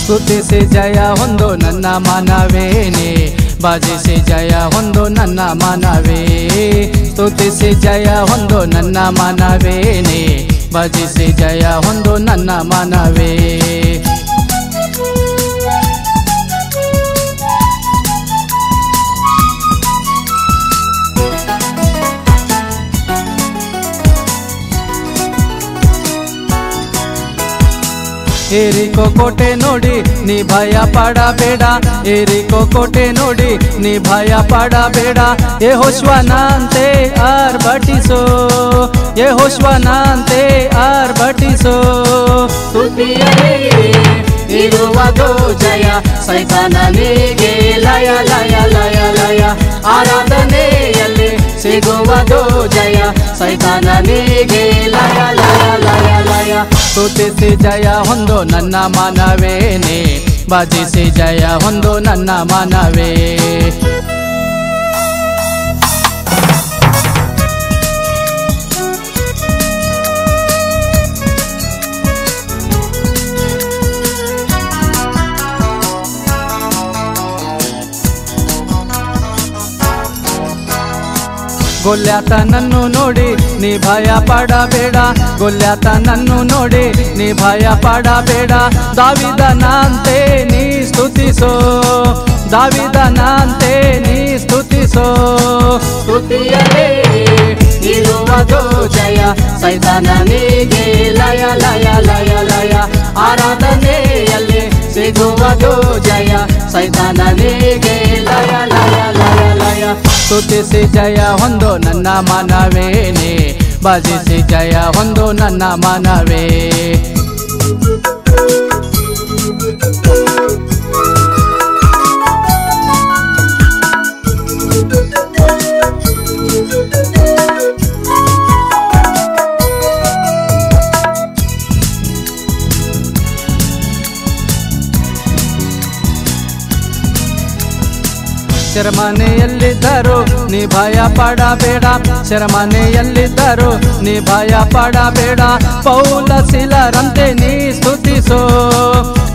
ಸ್ತುತಿಸಿ ಜಯ ಹೊಂದು ನನ್ನ ಮನವೇನೆ, ಭಜಿಸಿ ಜಯ ಹೊಂದು ನನ್ನ ಮನವೇ. ಸ್ತುತಿಸಿ ಜಯ ಹೊಂದು ನನ್ನ ಮನವೇನೆ, ಭಜಿಸಿ ಜಯ ಹೊಂದು ನನ್ನ ಮನವೇ. ಏರಿಕೋ ಕೋಟೆ ನೋಡಿ ನೀ ಭಯ ಪಡಬೇಡ, ಏರಿಕೋ ಕೋಟೆ ನೋಡಿ ನೀ ಭಯ ಪಡಬೇಡ. ಯೆಹೋಶುವನಂತೆ ಆರ್ಭಟಿಸೋ, ಯೆಹೋಶುವನಂತೆ ಆರ್ಭಟಿಸೋ. ಸ್ತುತಿಯಲೇ ಇರುವುದು ಜಯ, ಸೈತಾನನಿಗೆ ಲಯ ಲಯ ಲಯ ಲಯ. ಆರಾಧನೆಯಲ್ಲಿ ಸಿಗುವುದು ಜಯ, ಸೈತಾನನಿಗೆ ಲಯ ಲಯ ಲಯ ಲಯ. ಸ್ತುತಿಸಿ ಜಯ ಹೊಂದು ನನ್ನ ಮನವೇನೆ, ಭಜಿಸಿ ಜಯ ಹೊಂದು ನನ್ನ ಮನವೇ. ಗೊಲ್ಯಾತನನ್ನು ನೋಡಿ ನೀ ಭಯ ಪಡಬೇಡ, ಗೊಲ್ಯಾತನನ್ನು ನೋಡಿ ನೀ ಭಯ ಪಡಬೇಡ. ದಾವೀದನಂತೆ ನೀ ಸ್ತುತಿಸೋ, ದಾವೀದನಂತೆ ನೀ ಸ್ತುತಿಸೋ. ಸ್ತುತಿಯಲೇ ಇರುವುದು ಜಯ, ಸೈತಾನನಿಗೆ ಲಯ ಲಯ ಲಯ ಲಯ. ಆರಾಧನೆಯಲ್ಲಿ ಸಿಗುವುದು ಜಯ, ಸೈತಾನನಿಗೆ ಲಯ ಲಯ ಲಯ ಲಯ. ಸ್ತುತಿಸಿ ಜಯ ಹೊಂದು ನನ್ನ ಮನವೇನೆ, ಭಜಿಸಿ ಜಯ ಹೊಂದು ನನ್ನ ಮನವೇ. ಶರಮನೆಯಲ್ಲಿದ್ದರು ನೀ ಭಯ ಪಡಬೇಡ, ಶರಮನೆಯಲ್ಲಿದ್ದರು ನೀ ಭಯ ಪಡಬೇಡ. ಪೌಲ ಶೀಲರಂತೆ ನೀ ಸ್ತುತಿಸೋ,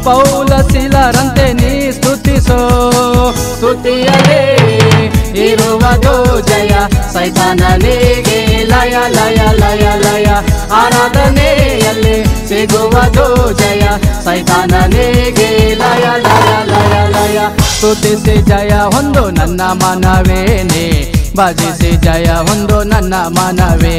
ಪೌಲ ಶೀಲರಂತೆ ನೀ ಸ್ತುತಿಸೋ. ಸ್ತುತಿಯಲೇ ಇರುವುದು ಜಯ, ಸೈತಾನನಿಗೆ ಲಯ ಲಯ ಲಯ ಲಯ. ಆರಾಧನೆಯಲ್ಲಿ ಸಿಗುವುದು ಜಯ, ಸೈತಾನನಿಗೆ ಲಯ ಲಯ ಲಯ ಲಯ. ಸ್ತುತಿಸಿ ಜಯ ಹೊಂದು ನನ್ನ ಮನವೇನೆ, ಭಜಿಸಿ ಜಯ ಹೊಂದು ನನ್ನ ಮನವೇ.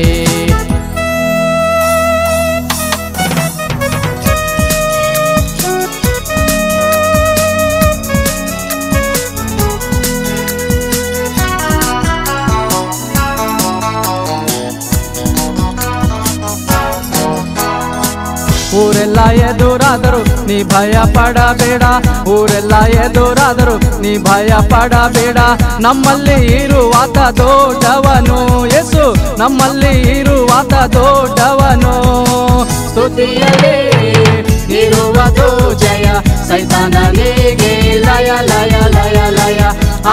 ಊರೆಲ್ಲ ಎದುರಾದರು ನೀ ಭಯ ಪಡಬೇಡ, ಊರೆಲ್ಲ ಎದುರಾದರು ನೀ ಭಯ ಪಡಬೇಡ. ನಮ್ಮಲ್ಲಿ ಇರುವಾತ ದೊಡ್ಡವನು ಯೇಸು, ನಮ್ಮಲ್ಲಿ ಇರುವಾತ ದೊಡ್ಡವನು. ಸ್ತುತಿಯಲೇ ಇರುವುದು ಜಯ, ಸೈತಾನನಿಗೆ ಲಯ ಲಯ ಲಯ ಲಯ.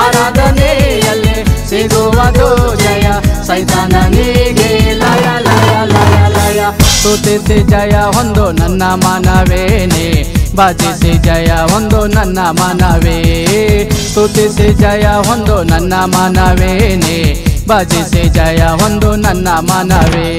ಆರಾಧನೆಯಲ್ಲಿ ಸಿಗುವುದು ಜಯ, ಸೈತಾನನಿಗೆ ಲಯ ಲಯ ಲಯ ಲಯ. ಸ್ತುತಿಸಿ ಜಯ ಹೊಂದು ನನ್ನ ಮನವೇನೆ, ಭಜಿಸಿ ಜಯ ಹೊಂದು ನನ್ನ ಮನವೇ. ಸ್ತುತಿಸಿ ಜಯ ಹೊಂದು ನನ್ನ ಮನವೇನೆ, ಭಜಿಸಿ ಜಯ ಹೊಂದು ನನ್ನ ಮನವೇ.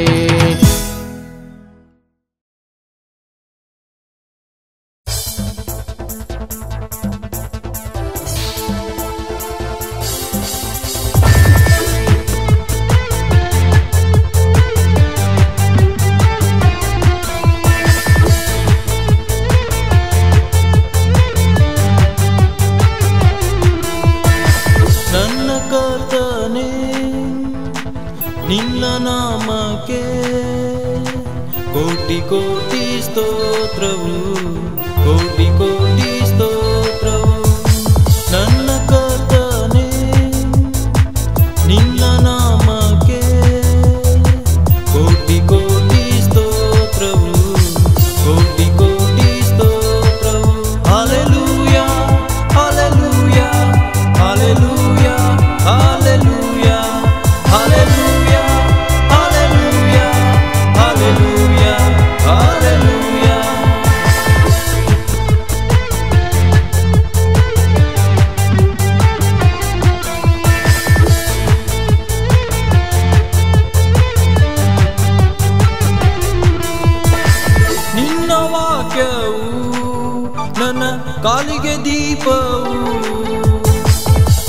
ನಿನ್ನ ನಾಮಕ್ಕೆ ಕೋಟಿ ಕೋಟಿ ಸ್ತೋತ್ರವು, ಕೋಟಿ ಕೋಟಿ ಸ್ತೋತ್ರವು. ನನ್ನ ಕರ್ತನೇ ನಿನ್ನ ನಾಮಕ್ಕೆ ಕೋಟಿ ಕೋಟಿ ಸ್ತೋತ್ರವು, ಕೋಟಿ ಕೋಟಿ ಸ್ತೋತ್ರವು. Hallelujah hallelujah hallelujah hallelujah hallelujah hallelujah hallelujah hallelujah. ನಿನ್ನ ವಾಕ್ಯವು ನನ್ನ ಕಾಲಿಗೆ ದೀಪವು,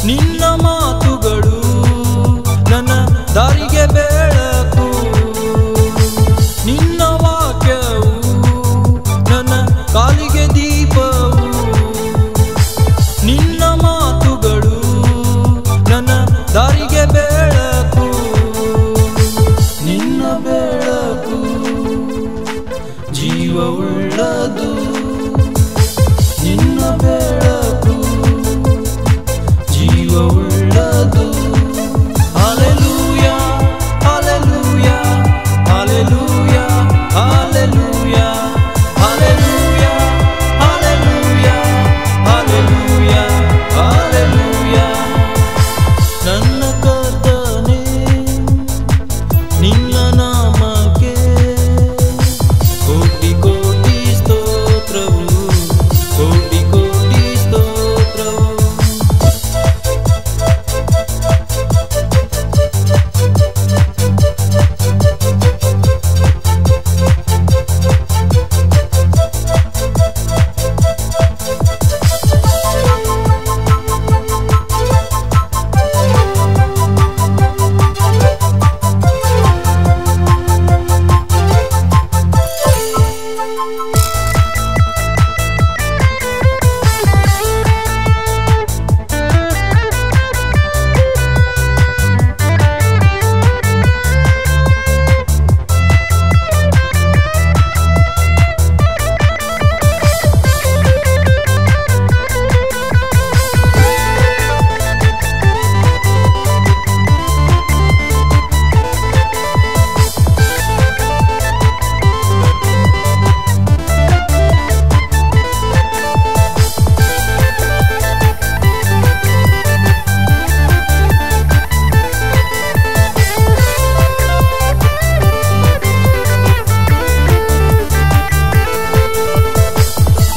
ನಿನ್ನ ಮಾತುಗಳು ನನ್ನ ದಾರಿಗೆ ಬೆಳಕು. ನಿನ್ನ ವಾಕ್ಯವು ನನ್ನ ಕಾಲಿಗೆ ಜೀವವುಳ್ಳದು ನಿನ್ನ ಬೆಳಕು ಜೀವವುಳ್ಳದು hallelujah hallelujah hallelujah hallelujah hallelujah hallelujah hallelujah hallelujah ನನ್ನ ಕರ್ತನೇ ನಿನ್ನ ನಾಮಕ್ಕೆ ಕೋಟಿ ಕೋಟಿ ಸ್ತೋತ್ರವು ಕೋಟಿ ಕೋಟಿ ಸ್ತೋತ್ರವು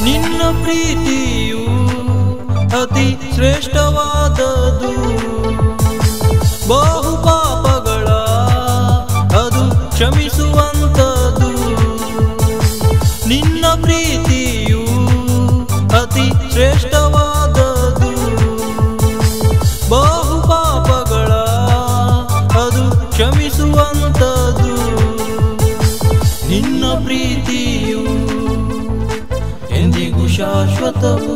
ನಿನ್ನ ಪ್ರೀತಿಯು ಅತಿ ಶ್ರೇಷ್ಠವಾದದು ಬಹು ಪಾಪಗಳ ಅದು ಕ್ಷಮಿಸುವಂತದು ನಿನ್ನ ಪ್ರೀತಿಯು ಅತಿ ಶ್ರೇಷ್ಠವಾದದು ಬಹು ಪಾಪಗಳ ಅದು ಕ್ಷಮಿಸುವಂತದು ನಿನ್ನ ಪ್ರೀತಿಯು ಎಂದಿಗೂ ಶಾಶ್ವತವು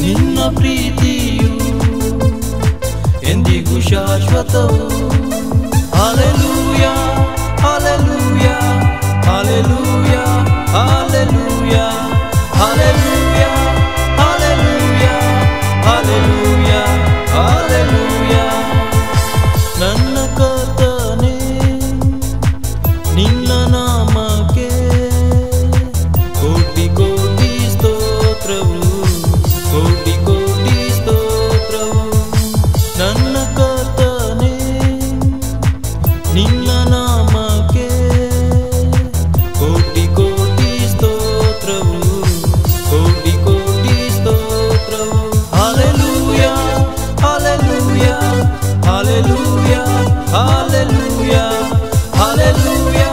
ನಿನ್ನ ಪ್ರೀತಿಯು ಎಂದಿಗೂ ಶಾಶ್ವತವು hallelujah hallelujah hallelujah hallelujah hallelujah hallelujah hallelujah hallelujah ನನ್ನ ಕರ್ತನೇ ನಿನ್ನ ನಾಮಕ್ಕೆ ಕೋಟಿ ಕೋಟಿ ಸ್ತೋತ್ರವು ಕೋಟಿ ಕೋಟಿ ಸ್ತೋತ್ರವು ನನ್ನ ಕರ್ತನೇ ನಿನ್ನ ನಾಮಕ್ಕೆ ಕೋಟಿ ಕೋಟಿ ಸ್ತೋತ್ರವು ಕೋಟಿ ಕೋಟಿ ಸ್ತೋತ್ರವು hallelujah hallelujah hallelujah hallelujah hallelujah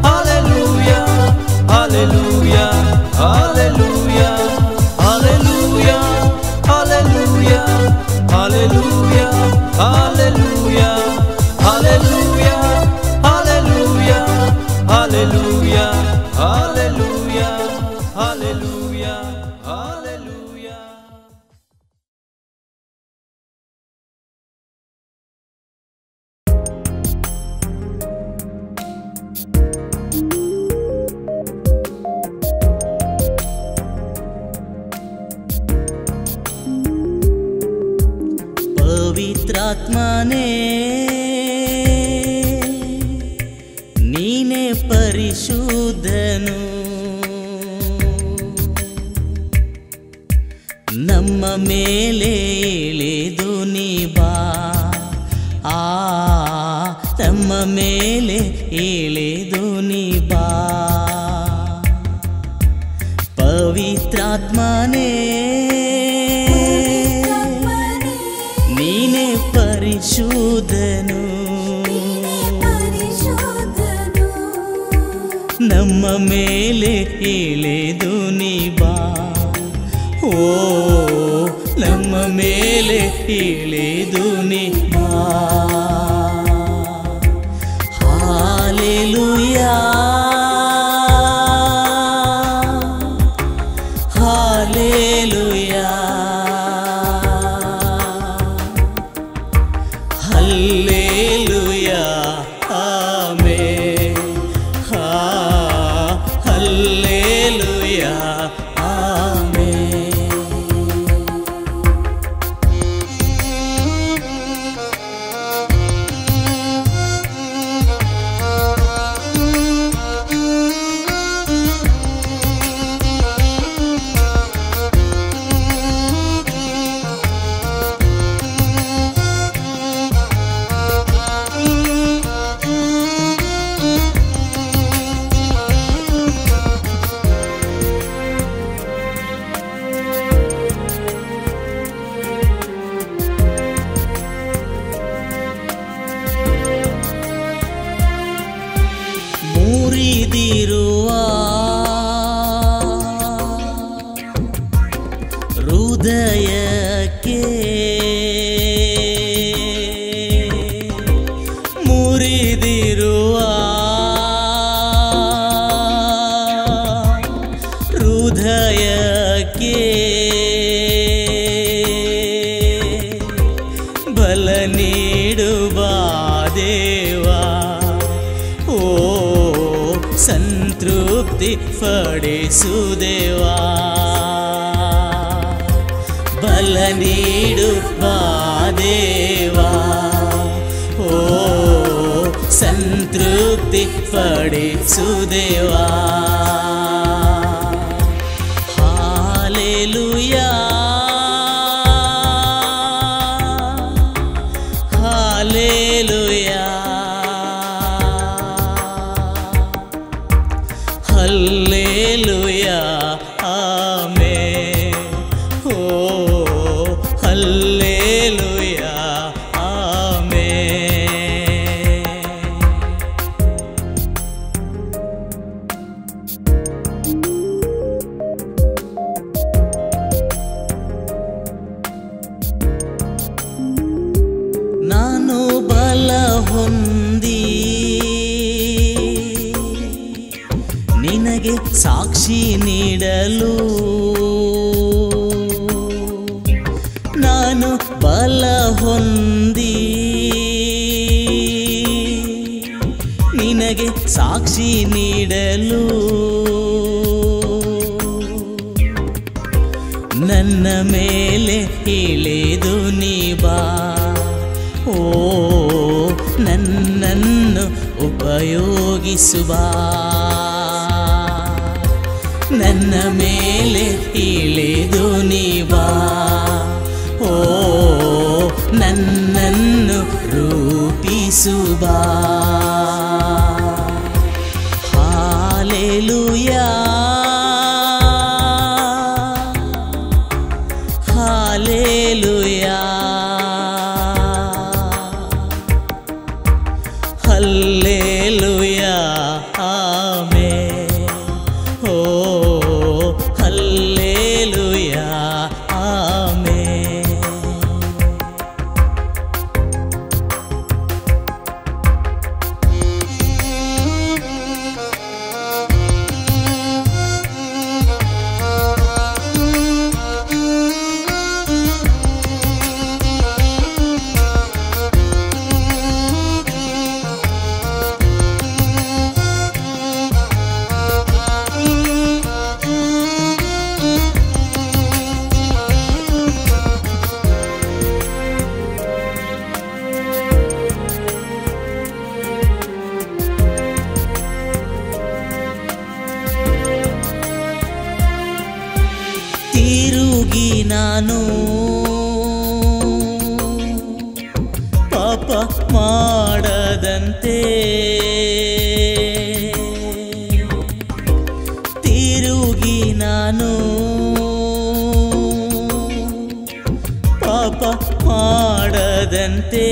hallelujah hallelujah hallelujah hallelujah hallelujah hallelujah hallelujah hallelujah hallelujah hallelujah hallelujah hallelujah hallelujah ಪವಿತ್ರಾತ್ಮನೇ ನೀನೇ ಪರಿಶುದ್ಧನು ನಮ್ಮ ಮೇಲೆ ಇಳಿದು ನೀ ಬಾ ನಮ್ಮ ಮೇಲೆ ಇಳಿದು ನೀ ಬಾ ಪವಿತ್ರಾತ್ಮನೇ ನೀನೇ ಪರಿಶುದ್ಧನು ನಮ್ಮ ಮೇಲೆ ಇಳಿದು ನೀ ಬಾ ಓ ನಮ್ಮ ಮೇಲೆ ಇಳಿದು ನೀ ಬಾ ಹಾಲೆಲೂಯಾ ಹಾಲೆಲೂಯಾ ಹಲ್ಲೆಲೂಯಾ ಆಮೆನ್. ಬಲ ನೀಡುವ ದೇವಾ, ಓ ಸಂತೃಪ್ತಿ ಪಡಿಸು ದೇವಾ. ಬಲ ನೀಡುವ ದೇವಾ, ಓ ಸಂತೃಪ್ತಿ ಪಡಿಸು ದೇವಾ. Hallelujah, hallelujah, hallelujah, amen. ಓ ಹಲ್ಲೆಲೂಯಾ, ಆಮೆನ್. ನಾನು ಬಲ ಹೊಂದಿ ನಿನಗೆ ಸಾಕ್ಷಿ ನೀಡಲು, ನಾನು ಬಲ ಹೊಂದಿ ನಿನಗೆ ಸಾಕ್ಷಿ ನೀಡಲು, ನನ್ನ ಮೇಲೆ ಇಳಿದು ನೀ ಬಾ, ಓ ನನ್ನನ್ನು ಉಪಯೋಗಿಸುವ. ನನ್ನ ಮೇಲೆ ಇಳಿದು ನೀ ಬಾ, ಓ ನನ್ನನ್ನು ರೂಪಿಸುವ. Hallelujah, hallelujah, hallelujah, amen. ಓ ಹಲ್ಲೆಲೂಯಾ, ಆಮೆನ್. ತಿರುಗಿ ನಾನು ಪಾಪ ಮಾಡದಂತೆ, ತಿರುಗಿ ನಾನು ಪಾಪ ಮಾಡದಂತೆ,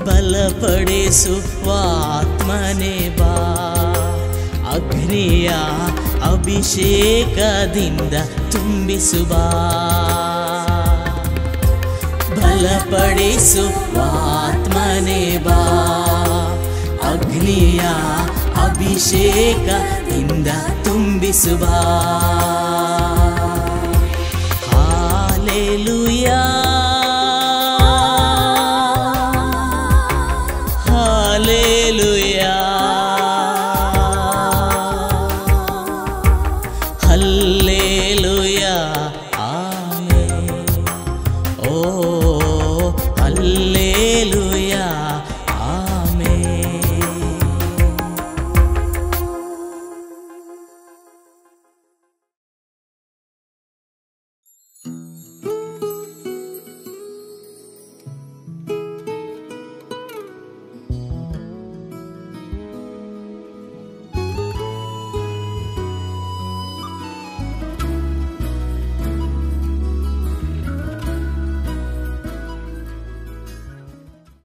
ಬಲಪಡಿಸುವ ಆತ್ಮನೇ ಬಾ, ಅಗ್ನಿಯ ಅಭಿಷೇಕದಿಂದ ತುಂಬಿಸುವ. ಬಲಪಡಿಸುವ ಆತ್ಮನೇ ಬಾ, ಅಗ್ನಿಯ ಅಭಿಷೇಕದಿಂದ ತುಂಬಿಸುವ. ಹಾಲೆಲೂಯಾ,